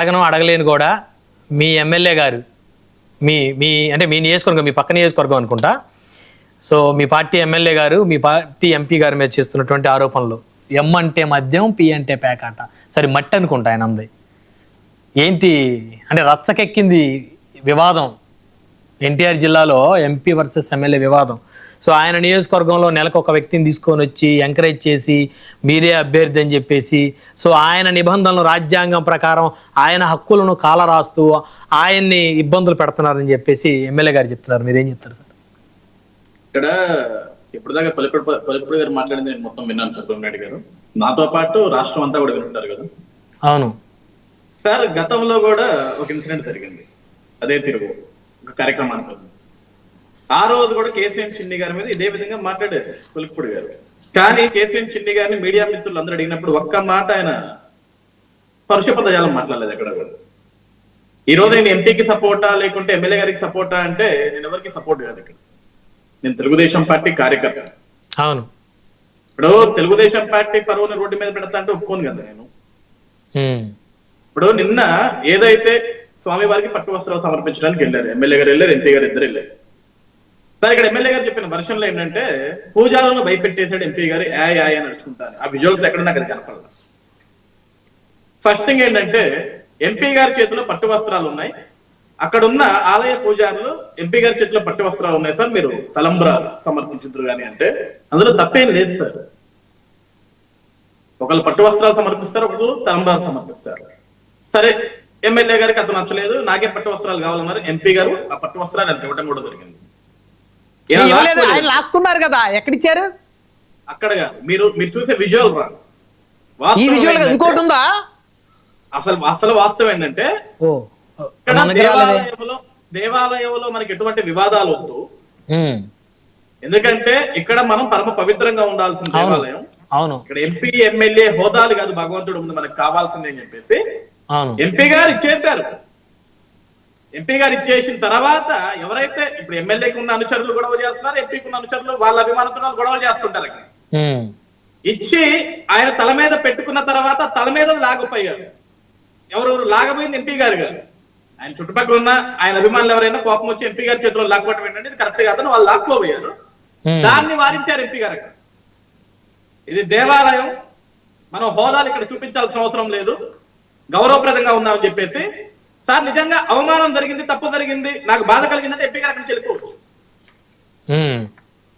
అడగలేను కూడా మీ ఎమ్మెల్యే గారు మీ మీ అంటే మీ నియోజకవర్గం, మీ పక్క నియోజకవర్గం అనుకుంటా. సో మీ పార్టీ ఎమ్మెల్యే గారు, మీ పార్టీ ఎంపీ గారి మీద చేస్తున్నటువంటి ఆరోపణలు, ఎం అంటే మద్యం, పి అంటే పేకాట, సరే మట్టి అనుకుంటా ఆయన అంది. ఏంటి అంటే రచ్చకెక్కింది వివాదం, ఎన్టీఆర్ జిల్లాలో ఎంపీ వర్సెస్ ఎమ్మెల్యే వివాదం. సో ఆయన నియోజకవర్గంలో నెలకు ఒక వ్యక్తిని తీసుకొని వచ్చి ఎంకరేజ్ చేసి మీరే అభ్యర్థి అని చెప్పేసి, సో ఆయన నిబంధనలు రాజ్యాంగం ప్రకారం ఆయన హక్కులను కాలరాస్తూ ఆయన్ని ఇబ్బందులు పెడుతున్నారని చెప్పేసి ఎమ్మెల్యే గారు చెప్తున్నారు. మీరేం చెప్తారు సార్? ఇక్కడ ఇప్పుడు దాకా పలుపుడు గారు మాట్లాడింది నేను మొత్తం విన్నాను సార్. నాయుడు గారు నాతో పాటు రాష్ట్రం అంతా కూడా వింటారు కదా. అవును సార్, గతంలో కూడా ఒక ఇన్సిడెంట్ జరిగింది, అదే తిరుగు ఒక కార్యక్రమానికి. ఆ రోజు కూడా కేసీఎం చిన్ని గారి మీద ఇదే విధంగా మాట్లాడారు పులిపుడు గారు. కానీ కేసీఎం చిన్ని గారిని మీడియా మిత్రులు అందరూ అడిగినప్పుడు ఒక్క మాట ఆయన పరుష పదజాలం మాట్లాడలేదు ఎక్కడ కూడా. ఈ రోజు నేను ఎంపీకి సపోర్టా లేకుంటే ఎమ్మెల్యే గారికి సపోర్టా అంటే నేను ఎవరికి సపోర్ట్ కాదు. ఇక్కడ నేను తెలుగుదేశం పార్టీ కార్యకర్త. అవును, ఇప్పుడు తెలుగుదేశం పార్టీ పరువుని రోడ్డు మీద పెడతా అంటే ఒప్పుకోను కదా నేను. ఇప్పుడు నిన్న ఏదైతే స్వామివారికి పట్టు వస్త్రాలు సమర్పించడానికి వెళ్ళారు, ఎమ్మెల్యే గారు వెళ్ళారు, ఎంపీ గారు ఇద్దరు వెళ్ళారు. సరే, ఇక్కడ ఎమ్మెల్యే గారు చెప్పిన వర్షన్లో ఏంటంటే పూజారులను భయపెట్టేశాడు ఎంపీ గారు, యాయ్ అని నడుచుకుంటారు. ఆ విజువల్స్ ఎక్కడ నాకు అది కనపడదు. ఫస్ట్ థింగ్ ఏంటంటే ఎంపీ గారి చేతిలో పట్టు వస్త్రాలు ఉన్నాయి, అక్కడ ఉన్న ఆలయ పూజారులు ఎంపీ గారి చేతిలో పట్టు వస్త్రాలు ఉన్నాయి సార్, మీరు తలంబ్రా సమర్పించుదురు కానీ అంటే అందులో తప్పేం లేదు సార్. ఒకళ్ళు పట్టు వస్త్రాలు సమర్పిస్తారు, ఒకళ్ళు తలంబ్రాలు సమర్పిస్తారు. సరే, ఎమ్మెల్యే గారికి అతను నచ్చలేదు, నాకే పట్టు వస్త్రాలు కావాలన్నారు. ఎంపీ గారు ఆ పట్టు వస్త్రాలు అని ఇవ్వడం కూడా జరిగింది. లాక్కున్నారు కదా, ఎక్కడిచ్చారు? అక్కడ మీరు చూసే విజువల్ రా, ఇంకోటి ఉందా? అసలు వాస్తవం ఏంటంటే దేవాలయంలో మనకి ఎటువంటి వివాదాలు వద్దు, ఎందుకంటే ఇక్కడ మనం పరమ పవిత్రంగా ఉండాల్సిన దేవాలయం. అవును, ఇక్కడ ఎంపీ ఎమ్మెల్యే హోదాలు కాదు, భగవంతుడు ముందు మనకు కావాల్సింది అని చెప్పేసి ఎంపీ గారు ఇచ్చేశారు. ఎంపీ గారు ఇచ్చేసిన తర్వాత ఎవరైతే ఇప్పుడు ఎమ్మెల్యేకి ఉన్న అనుచరులు గొడవ చేస్తున్నారు, ఎంపీకి ఉన్న అనుచరులు వాళ్ళ అభిమానులు గొడవలు చేస్తుంటారు. అక్కడ ఇచ్చి ఆయన తల మీద పెట్టుకున్న తర్వాత తల మీద లాగపోయారు. ఎవరు లాగపోయింది? ఎంపీ గారు గారు. ఆయన చుట్టుపక్కల ఉన్న ఆయన అభిమానులు ఎవరైనా కోపం వచ్చి ఎంపీ గారి చేతిలో లాక్కోవడం ఏంటంటే ఇది కరెక్ట్ కాదని వాళ్ళు లాక్కోబోయారు. దాన్ని వారించారు ఎంపీ గారు. ఇది దేవాలయం, మనం హోదాలు ఇక్కడ చూపించాల్సిన అవసరం లేదు, గౌరవప్రదంగా ఉందామని చెప్పేసి. సార్, నిజంగా అవమానం జరిగింది, తప్పు జరిగింది, నాకు బాధ కలిగిందంటే ఎంపీ గారు అక్కడికి వెళ్ళిపోవచ్చు.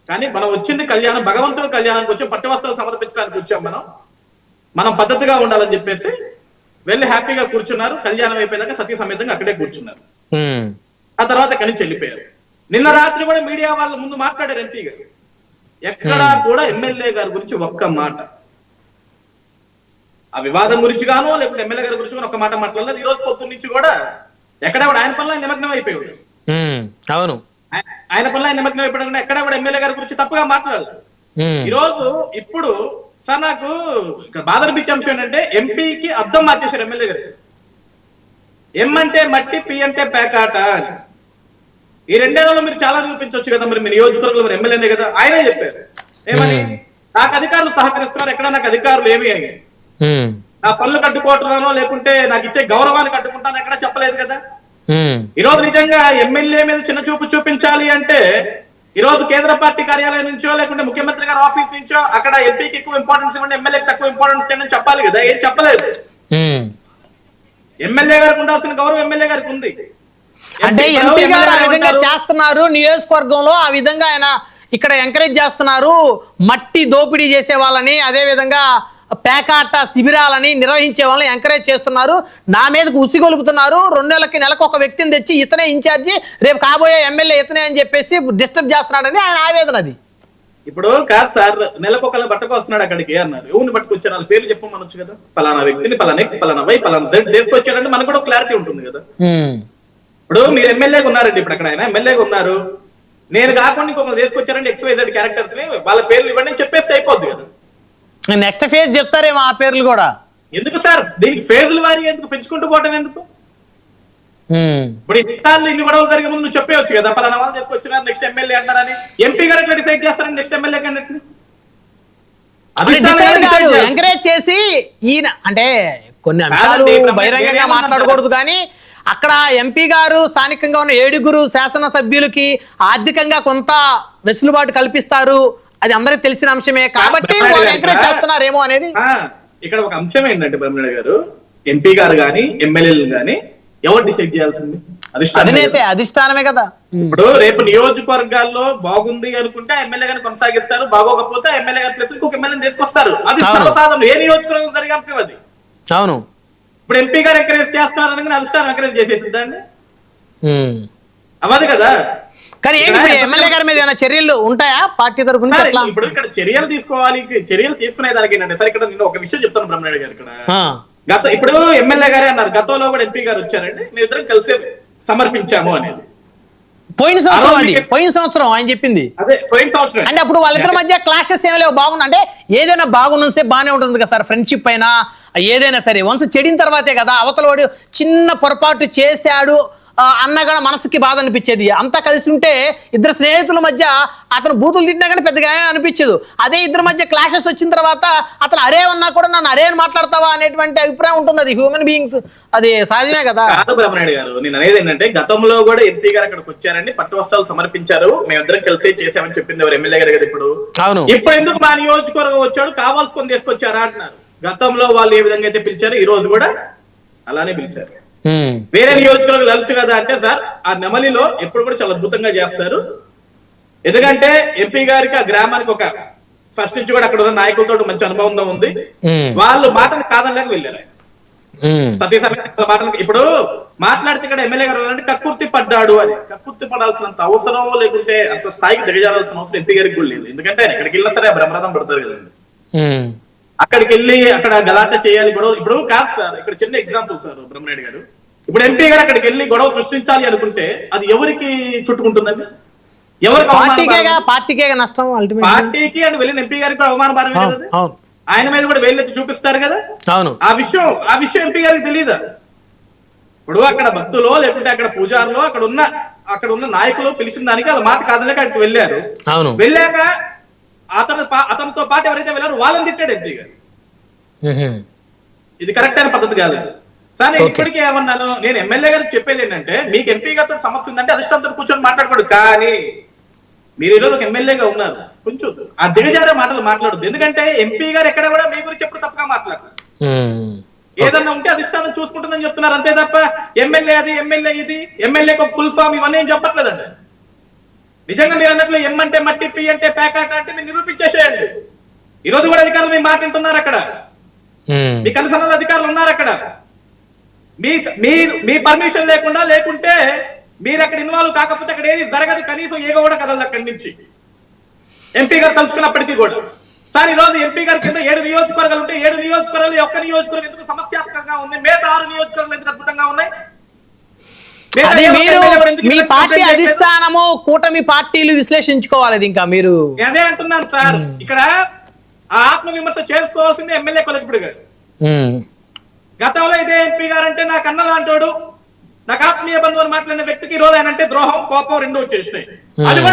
కానీ మనం వచ్చింది కళ్యాణం, భగవంతుడు కళ్యాణానికి వచ్చాం, పట్టు వస్త్రాలు సమర్పించడానికి వచ్చాం. మనం పద్ధతిగా ఉండాలని చెప్పేసి వెళ్ళి హ్యాపీగా కూర్చున్నారు. కళ్యాణం అయిపోయాక సతీ సమేతంగా అక్కడే కూర్చున్నారు. ఆ తర్వాత అక్కడి నుంచి వెళ్ళిపోయారు. నిన్న రాత్రి కూడా మీడియా వాళ్ళ ముందు మాట్లాడారు ఎంపీ గారు. ఎక్కడా కూడా ఎమ్మెల్యే గారి గురించి ఒక్క మాట, ఆ వివాదం గురించి గాను లేకపోతే ఎమ్మెల్యే గారి గురించి ఒక్క మాట మాట్లాడలేదు. ఈ రోజు పొద్దున్న నుంచి కూడా ఎక్కడ కూడా ఆయన పనులు నిమగ్నం అయిపోయాడు. అవును, ఆయన పనులు ఆయన నిమగ్నం అయిపోయాడు. ఎక్కడ కూడా ఎమ్మెల్యే గారి గురించి తప్పుగా మాట్లాడలేదు. ఈ రోజు ఇప్పుడు సార్ నాకు ఇక్కడ బాధ అనిపించే అంశం ఏంటంటే ఎంపీకి అర్థం మార్చేశారు ఎమ్మెల్యే గారు. ఎం అంటే మట్టి, పి అంటే పేకాట అని. ఈ రెండేళ్లలో మీరు చాలా చూపించవచ్చు కదా, మరి మీ నియోజకవర్గంలో మరి ఎమ్మెల్యేనే కదా, ఆయనే చెప్పారు. ఏమని? నాకు అధికారులు సహకరిస్తున్నారు, ఎక్కడ నాకు అధికారులు ఏమి అయ్యాయి, నా పనులు కట్టుకోవటంలో లేకుంటే నాకు ఇచ్చే గౌరవాన్ని కట్టుకుంటాను ఎక్కడ చెప్పలేదు కదా. ఈ రోజు నిజంగా ఎమ్మెల్యే మీద చిన్న చూపు చూపించాలి అంటే ఈ రోజు కేంద్ర పార్టీ కార్యాలయం నుంచో లేకుంటే ముఖ్యమంత్రి గారి ఆఫీస్ నుంచో అక్కడ ఎంపీకి ఎక్కువ ఇంపార్టెన్స్ ఇవ్వండి, ఎమ్మెల్యేకి తక్కువ ఇంపార్టెన్స్ ఇవ్వండి చెప్పాలి కదా. ఏం చెప్పలేదు. ఎమ్మెల్యే గారికి ఉండాల్సిన గౌరవం ఎమ్మెల్యే గారికి ఉంది. అంటే ఎంపీ గారు ఆ విధంగా చేస్తున్నారు, నియోజకవర్గంలో ఆ విధంగా ఆయన ఇక్కడ ఎంకరేజ్ చేస్తున్నారు, మట్టి దోపిడీ చేసే వాళ్ళని, అదే విధంగా పేకాట శిబిరాలని నిర్వహించే వాళ్ళని ఎంకరేజ్ చేస్తున్నారు, నా మీదకు ఉసిగొలుపుతున్నారు, 2 నెలలకు ఒక వ్యక్తిని తెచ్చి ఇతనే ఇన్ఛార్జి, రేపు కాబోయే ఎమ్మెల్యే ఇతనే అని చెప్పేసి డిస్టర్బ్ చేస్తున్నాడని ఆయన ఆవేదన. అది ఇప్పుడు కాదు సార్, నెలకొకళ్ళ బట్టకు వస్తున్నాడు అక్కడికి అన్నారు. ఎవరిని పట్టుకొచ్చారు, వాళ్ళ పేర్లు చెప్పమనొచ్చు కదా. పలానా వ్యక్తిని, పలానా ఎక్స్, పలానా వై, పలానా జెడ్ తీసుకొచ్చాడంటే మనకు కూడా క్లారిటీ ఉంటుంది కదా. ఇప్పుడు మీరు ఎమ్మెల్యేగా ఉన్నారండి, ఇప్పుడు అక్కడ ఆయన ఎమ్మెల్యేగా ఉన్నారు, నేను కాకుండా ఇంకొకరు తీసుకొచ్చారంటే ఎక్స్ వై జెడ్ క్యారెక్టర్స్ ని వాళ్ళ పేర్లు ఇవ్వండి చెప్పేస్తే అయిపోద్ది కదా. నెక్స్ట్ ఫేజ్ చెప్తారేమో ఆ పేర్లు కూడా. ఎందుకు సార్ దీనికి ఫేజుల వారి ఎందుకు పెంచుకుంటూ పోవటం ఎందుకు? ఇప్పుడు ఇన్నిసార్లు ఇన్ని గొడవలు జరిగే ముందు నువ్వు చెప్పవచ్చు కదా, పలానా వాళ్ళు తీసుకొచ్చినారు నెక్స్ట్ ఎమ్మెల్యే అంటారని. ఎంపీ గారు ఎట్లా డిసైడ్ చేస్తారని నెక్స్ట్ ఎమ్మెల్యే క్యాండిడేట్ ఎంకరేజ్ చేసి ఈయన అంటే కొన్ని అంశాలు కాదండి, ఇప్పుడు బహిరంగంగా నేనేమన్నాను మాట్లాడకూడదు కానీ అక్కడ ఎంపీ గారు స్థానికంగా ఉన్న 7 శాసనసభ్యులకి ఆర్థికంగా కొంత వెసులుబాటు కల్పిస్తారు, అది అందరికి తెలిసిన అంశమే కాబట్టి వాళ్ళు ఎంకరేజ్ చేస్తున్నారేమో అనేది. ఇక్కడ ఒక అంశం ఏంటంటే బ్రహ్మనాయుడు గారు, ఎంపీ గారు గాని ఎమ్మెల్యేలు గాని ఎవరు డిసైడ్ చేయాల్సింది? అధిష్టానమే కదా. ఇప్పుడు రేపు నియోజకవర్గాల్లో బాగుంది అనుకుంటే ఎమ్మెల్యే గారిని కొనసాగిస్తారు, బాగోకపోతే ఎమ్మెల్యే గారి ప్లేస్ ఇంకొక ఎమ్మెల్యేని తీసుకొస్తారు. అది సర్వసాధారణం, ఏ నియోజకవర్గం జరిగే అంశం అది. అవును, ఇప్పుడు ఎంపీ గారు ఎంకరేజ్ చేస్తారని అధిష్టానం ఎంకరేజ్ చేసేసిందండి, అవ్వదు కదా. కానీ ఎమ్మెల్యే గారి మీద ఏమైనా చర్యలు ఉంటాయా పార్టీ తరఫున? ఇప్పుడు ఇక్కడ చర్యలు తీసుకోవాలి, చర్యలు తీసుకునే దానికి ఏంటంటే సార్, ఇక్కడ నేను ఒక విషయం చెప్తాను బ్రహ్మనాయుడు గారు. ఇక్కడ ఇప్పుడు ఎమ్మెల్యే గారే అన్నారు, గతంలో కూడా ఎంపీ గారు వచ్చారండి, మేము ఇద్దరం కలిసి సమర్పించాము అనేది పోయిన సంవత్సరం ఆయన చెప్పింది. అదే పోయిన సంవత్సరం అంటే అప్పుడు వాళ్ళిద్దరి మధ్య క్లాషెస్ ఏమీ లేవు, బాగుంది అంటే ఏదైనా బాగున్నసే బాగానే ఉంటుంది కదా సార్, ఫ్రెండ్షిప్ అయినా ఏదైనా సరే. వన్స్ చెడిన తర్వాతే కదా అవతల వాడు చిన్న పొరపాటు చేశాడు అన్నగా మనసుకి బాధ అనిపించేది. అంతా కలిసి ఉంటే ఇద్దరు స్నేహితుల మధ్య అతను బూతులు తిట్టినా కానీ పెద్దగా అనిపించదు. అదే ఇద్దరి మధ్య క్లాషెస్ వచ్చిన తర్వాత అతను అరే ఉన్నా కూడా నన్ను అరే అని మాట్లాడతావా అనేటువంటి అభిప్రాయం ఉంటుంది. అది హ్యూమన్ బీయింగ్స్, అది సహజమే కదా. బ్రహ్మనాయుడు గారు, నేను అనేది ఏంటంటే గతంలో కూడా ఎంపీ గారు అక్కడికి వచ్చారండి, పట్టు వస్త్రాలు సమర్పించారు, మేమిద్దరం కలిసి చేసామని చెప్పింది ఎవరు? ఎమ్మెల్యే గారు కదా. ఇప్పుడు ఎందుకు మా నియోజకవర్గం వచ్చాడు కావాల్సుకొని తీసుకొచ్చారా అంటున్నారు. గతంలో వాళ్ళు ఏ విధంగా అయితే పిలిచారు, ఈ రోజు కూడా అలానే పిలిచారు. వేరే నియోజకవర్గం వెళ్ళచ్చు కదా అంటే సార్, ఆ నెమలిలో ఎప్పుడు కూడా చాలా అద్భుతంగా చేస్తారు. ఎందుకంటే ఎంపీ గారికి ఆ గ్రామానికి ఒక ఫస్ట్ నుంచి కూడా అక్కడ ఉన్న నాయకులతో మంచి అనుభవం ఉంది. వాళ్ళు మాటను కాదనలేక వెళ్ళారు. మాటలు ఇప్పుడు మాట్లాడితే ఇక్కడ ఎమ్మెల్యే గారు అంటే కక్కుర్తి పడ్డాడు అని, కక్కుర్తి పడాల్సినంత అవసరం లేకుంటే అంత స్థాయికి దిగజాల్సిన అవసరం ఎంపీ గారికి కూడా లేదు. ఎందుకంటే ఎక్కడికి వెళ్ళినా సరే బ్రహ్మరథం పడతారు కదండి. అక్కడికి వెళ్ళి అక్కడ గలాట చేయాలి, గొడవ. ఇప్పుడు కాదు సార్, ఇక్కడ చిన్న ఎగ్జాంపుల్ సార్ బ్రహ్మనాయుడు గారు, ఇప్పుడు ఎంపీ గారు అక్కడికి వెళ్ళి గొడవ సృష్టించాలి అనుకుంటే అది ఎవరికి చుట్టుకుంటుందండి? ఎవరికి? పార్టీకే నష్టం, పార్టీకి. అండ్ వెళ్ళిన ఎంపీ గారికి కూడా అవమానభారమే కదా, ఆయన మీద కూడా వేలెత్తి చూపిస్తారు కదా. ఆ విషయం ఎంపీ గారికి తెలియదా? ఇప్పుడు అక్కడ భక్తులు లేకుంటే అక్కడ పూజారులు అక్కడ ఉన్న నాయకులు పిలిచిన దానికి వాళ్ళ మాట కాదలేక అక్కడికి వెళ్ళారు. వెళ్ళాక అతనితో పాటు ఎవరైతే వెళ్ళారో వాళ్ళని తిట్టాడు ఎంపీ గారు. ఇది కరెక్ట్ అయిన పద్ధతి కాదు సార్. నేను ఇప్పటికీ ఏమన్నాను, నేను ఎమ్మెల్యే గారికి చెప్పేది ఏంటంటే, మీకు ఎంపీ గారితో సమస్య ఉందంటే అధిష్టానంతో కూర్చొని మాట్లాడకూడదు. కానీ మీరు ఈరోజు ఒక ఎమ్మెల్యేగా ఉన్నారు, కొంచెం ఆ దిగజారే మాటలు మాట్లాడద్దు. ఎందుకంటే ఎంపీ గారు ఎక్కడ కూడా మీ గురించి ఎప్పుడు తప్పగా మాట్లాడతారు. ఏదన్నా ఉంటే అధిష్టానం చూసుకుంటుందని చెప్తున్నారు అంతే తప్ప ఎమ్మెల్యే అది, ఎమ్మెల్యే ఇది, ఎమ్మెల్యేకి ఒక ఫుల్ ఫామ్ ఇవన్నీ ఏం చెప్పట్లేదండి. నిజంగా మీరు అన్నట్లు ఎం అంటే మట్టి, పి అంటే ప్యాకాట అంటే మీరు నిరూపించేసేయండి. ఈ రోజు కూడా అధికారులు మీ మాట వింటున్నారు, అక్కడ మీ కనీసంలో అధికారులు ఉన్నారు. అక్కడ మీ పర్మిషన్ లేకుంటే మీరు అక్కడ ఇన్వాల్వ్ కాకపోతే అక్కడ ఏది జరగదు, కనీసం ఏగో కూడా కదలదు అక్కడి నుంచి. ఎంపీ గారు తలుచుకున్నప్పటికీ కూడా సార్, ఈ రోజు ఎంపీ గారి కింద 7 నియోజకవర్గాలు ఉంటే 7 నియోజకవర్గాలు ఒక్క నియోజకవర్గం ఎందుకు సమస్యాత్మకంగా ఉంది, మిగతా 6 నియోజకవర్గాలు ఎందుకు అద్భుతంగా ఉన్నాయి? మీ పార్టీ అధిష్టానము కూటమి పార్టీలు విశ్లేషించుకోవాలి. ఇంకా మీరు అదే అంటున్నాను సార్, ఇక్కడ ఆత్మవిమర్శ చేసుకోవాల్సింది ఎమ్మెల్యే కొలకపుడి గారు. గతంలో ఇదే ఎంపీ గారు అంటే నాకు అన్న లాంటోడు, నాకు ఆత్మీయ బంధువులు మాట్లాడిన వ్యక్తికి ఈ రోజు ఆయన అంటే ద్రోహం, కోపం 2 వచ్చేసినాయి. అది కూడా